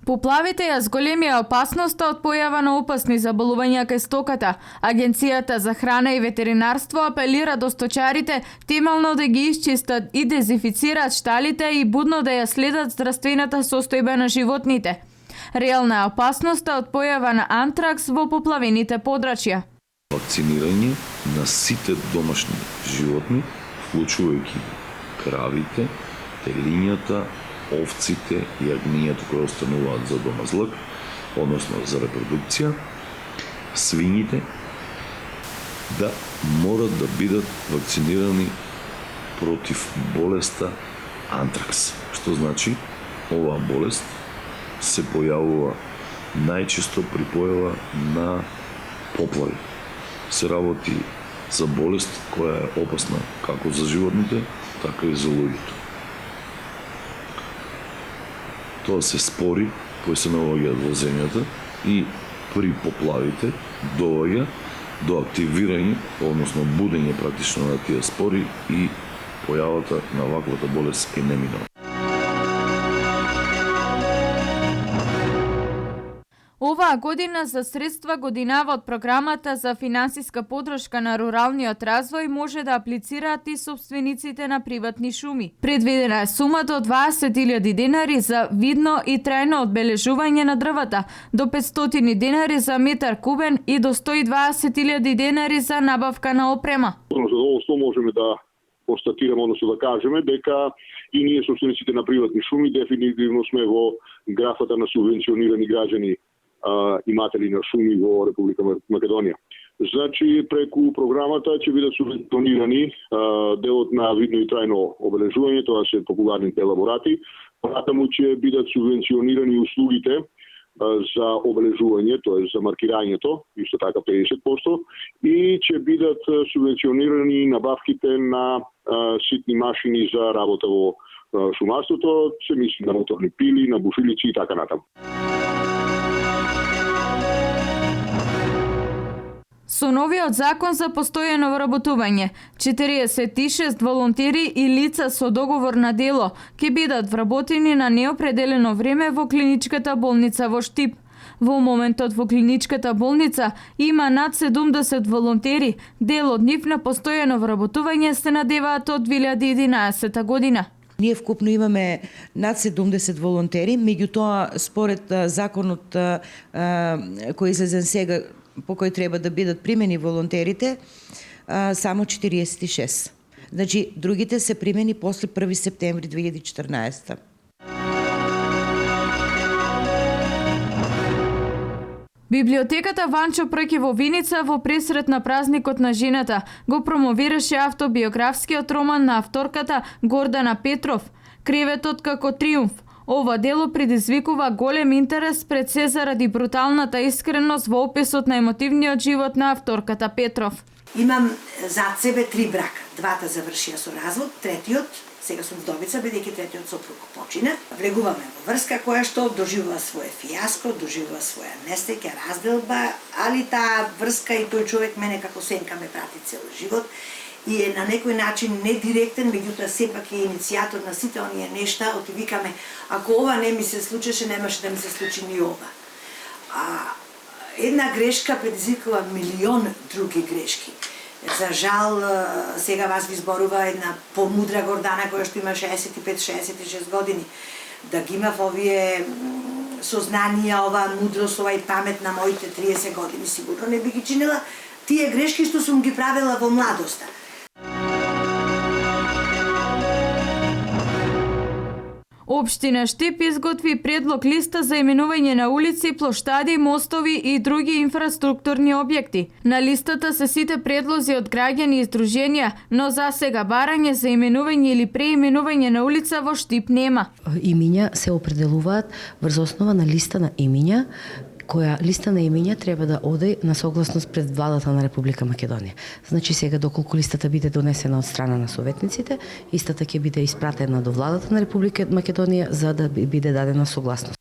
Поплавите ја зголемија опасноста од појава на опасни заболувања кај стоката. Агенцијата за храна и ветеринарство апелира до сточарите темално да ги исчистат и дезинфицираат шталите и будно да ја следат здравствената состојба на животните. Реална е опасноста од појава на антракс во поплавените подрачја. Вакцинирање на сите домашни животни, вклучувајќи кравите, телињата, овците и јагнињата кои остануваат за домазлак, односно за репродукција, свињите, да морат да бидат вакцинирани против болеста антракс. Што значи, оваа болест се појавува најчесто при појава на поплави. Се работи за болест која е опасна како за животните, така и за луѓето. Тоа се спори кои се наоѓаат во земјата и при поплавите доаѓа до активирање, односно будење практично на тие спори и појавата на ваквата болест е неминуелна. Оваа година за средства годинава од програмата за финансиска поддршка на руралниот развој може да аплицираат и собствениците на приватни шуми. Предвидена е сума до 20.000 денари за видно и трајно одбележување на дрвата, до 500 денари за метар кубен и до 120.000 денари за набавка на опрема. Задоволство можеме да констатираме, односно да кажеме дека и ние собствениците на приватни шуми дефинитивно сме во графата на субвенционирани граѓани иматели на шуми во Република Македонија. Значи, преку програмата ќе бидат субвенционирани делот на видно и трајно обележување, тоа се популарните елаборати, понатаму ќе бидат субвенционирани услугите за обележување, тоа за маркирањето, исто така 50%, и ќе бидат субвенционирани набавките на ситни машини за работа во шумарството, се мисли на моторни пили, на бушилици и така натаму. Со новиот закон за постојано вработување, 46 волонтери и лица со договор на дело ќе бидат вработени на неопределено време во клиничката болница во Штип. Во моментот во клиничката болница има над 70 волонтери, дел од нив на постојано вработување се надеваат од 2011 година. Ние вкупно имаме над 70 волонтери, меѓутоа според законот кој излезен сега, по кој треба да бидат примени волонтерите, само 46. Значи, другите се примени после 1 септември 2014. Библиотеката Ванчо Прки во Виница во пресрет на празникот на жената го промовираше автобиографскиот роман на авторката Гордана Петров, Креветот како триумф. Ова дело предизвикува голем интерес пред се заради бруталната искреност во описот на емотивниот живот на авторката Петров. Имам зад себе 3 брака. Двата завршија со развод, третиот, сега сум вдовица, бидејќи третиот сопруг почина. Влегуваме во врска која што доживува свое фијаско, доживува своја нестеќа, разделба, али таа врска и тој човек мене како сенка ме прати цел живот и е на некој начин недиректен, меѓутоа сепак е иницијатор на сите оние нешта, оти викаме, ако ова не ми се случеше, немаше да ми се случи ни ова. Една грешка предизвикува милион други грешки. За жал, сега вас ви зборува една помудра Гордана која што има 65-66 години. Да ги имав овие сознанија, оваа мудрост, овај памет на моите 30 години, сигурно не би ги чинела тие грешки што сум ги правила во младоста. Општина Штип изготви предлог листа за именување на улици, плоштади, мостови и други инфраструктурни објекти. На листата се сите предлози од граѓани и здруженија, но за сега барање за именување или преименување на улица во Штип нема. Имиња се определуваат врз основа на листа на имиња, која листа на имиња треба да оде на согласност пред владата на Република Македонија. Значи сега доколку листата биде донесена од страна на советниците, истата ќе биде испратена до владата на Република Македонија за да биде дадена согласност.